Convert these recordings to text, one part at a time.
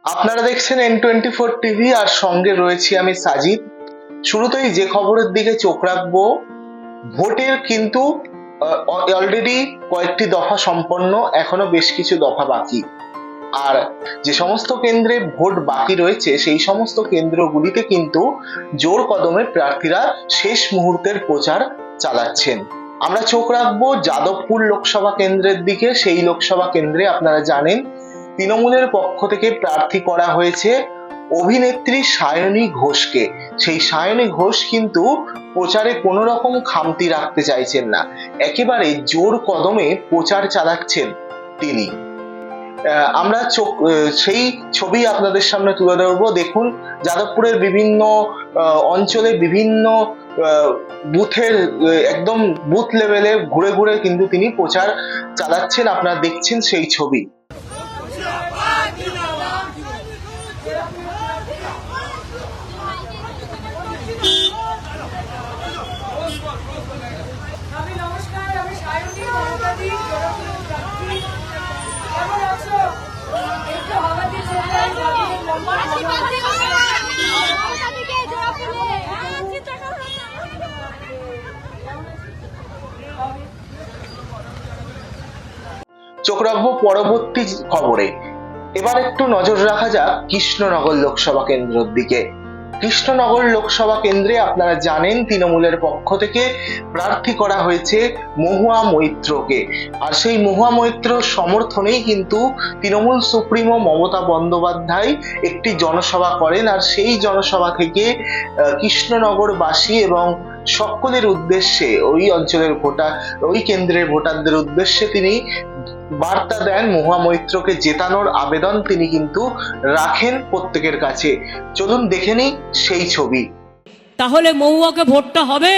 আপনারা দেখছেন N24 TV আর সঙ্গে রয়েছি আমি সাজিদ। শুরুতেই যে খবরের দিকে চোখ রাখবো, ভোটের কিন্তু অলরেডি কয়েকটি দফা সম্পন্ন, এখনো বেশ কিছু দফা বাকি। আর যে সমস্ত কেন্দ্রে ভোট বাকি রয়েছে সেই সমস্ত কেন্দ্রগুলিতে কিন্তু জোর কদমে প্রার্থীরা শেষ মুহূর্তের প্রচার চালাচ্ছেন। আমরা চোখ রাখবো যাদবপুর লোকসভা কেন্দ্রের দিকে। সেই লোকসভা কেন্দ্রে আপনারা জানেন তৃণমূলের পক্ষ থেকে প্রার্থী করা হয়েছে অভিনেত্রী সায়নী ঘোষকে। সেই সায়নী ঘোষ কিন্তু প্রচারে কোনো রকম খামতি রাখতে চাইছেন না, একেবারে জোর কদমে প্রচার চালাচ্ছেন তিনি। আমরা সেই ছবি আপনাদের সামনে তুলে ধরবো। দেখুন, যাদবপুরের বিভিন্ন অঞ্চলে বিভিন্ন বুথের একদম বুথ লেভেলে ঘুরে ঘুরে কিন্তু তিনি প্রচার চালাচ্ছেন। আপনারা দেখছেন সেই ছবি। চোখ রাখবো পরবর্তী খবরে। এবার একটু নজর রাখা যাক কৃষ্ণনগর লোকসভা কেন্দ্রের দিকে। কৃষ্ণনগর লোকসভা কেন্দ্রে আপনারা জানেন তৃণমূলের পক্ষ থেকে প্রার্থী করা হয়েছে মহুয়া মৈত্রকে। আর সেই মহুয়া মৈত্রর সমর্থনেই কিন্তু তৃণমূল সুপ্রিমো মমতা বন্দ্যোপাধ্যায় একটি জনসভা করেন। আর সেই জনসভা থেকে কৃষ্ণনগরবাসী এবং সকলের উদ্দেশ্যে, ওই অঞ্চলের ওই কেন্দ্রের ভোটারদের উদ্দেশ্যে তিনি বার্তা দেন, মহুয়া মৈত্রকে জেতানোর আবেদন তিনি কিন্তু রাখেন প্রত্যেকের কাছে। চলুন দেখে নিই সেই ছবি। তাহলে মহুয়াকে ভোটটা হবে,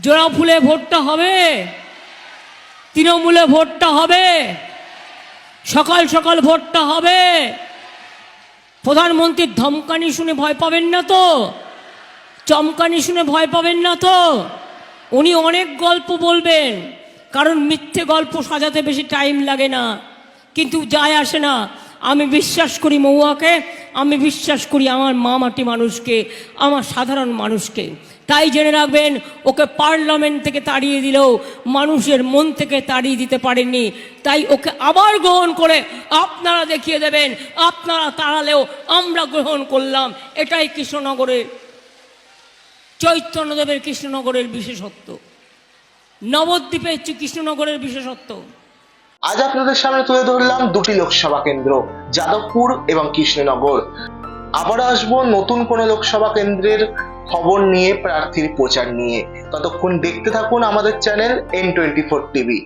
জোড়া ফুলে ভোটটা হবে, তৃণমূলে ভোটটা হবে, সকাল সকাল ভোটটা হবে। প্রধানমন্ত্রীর ধমকানি শুনে ভয় পাবেন না তো, চমকানি শুনে ভয় পাবেন না তো। উনি অনেক গল্প বলবেন, কারণ মিথ্যে গল্প সাজাতে বেশি টাইম লাগে না, কিন্তু যায় আসে না। আমি বিশ্বাস করি মহুয়াকে, আমি বিশ্বাস করি আমার মা মাটি মানুষকে, আমার সাধারণ মানুষকে। তাই জেনে রাখবেন, ওকে পার্লামেন্ট থেকে তাড়িয়ে দিলেও মানুষের মন থেকে তাড়িয়ে দিতে পারেননি। তাই ওকে আবার গ্রহণ করে আপনারা দেখিয়ে দেবেন, আপনারা তাড়ালেও আমরা গ্রহণ করলাম। এটাই কৃষ্ণনগরের, চৈতন্যদেবের কৃষ্ণনগরের বিশেষত্ব, নবদ্বীপের কৃষ্ণনগরের বিশেষত্ব। আজ আপনাদের সামনে তুলে ধরলাম দুটি লোকসভা কেন্দ্র, যাদবপুর এবং কৃষ্ণনগর। আবার আসবো নতুন কোনো লোকসভা কেন্দ্রের খবর নিয়ে, প্রার্থীর প্রচার নিয়ে। ততক্ষণ দেখতে থাকুন আমাদের চ্যানেল N24 টিভি।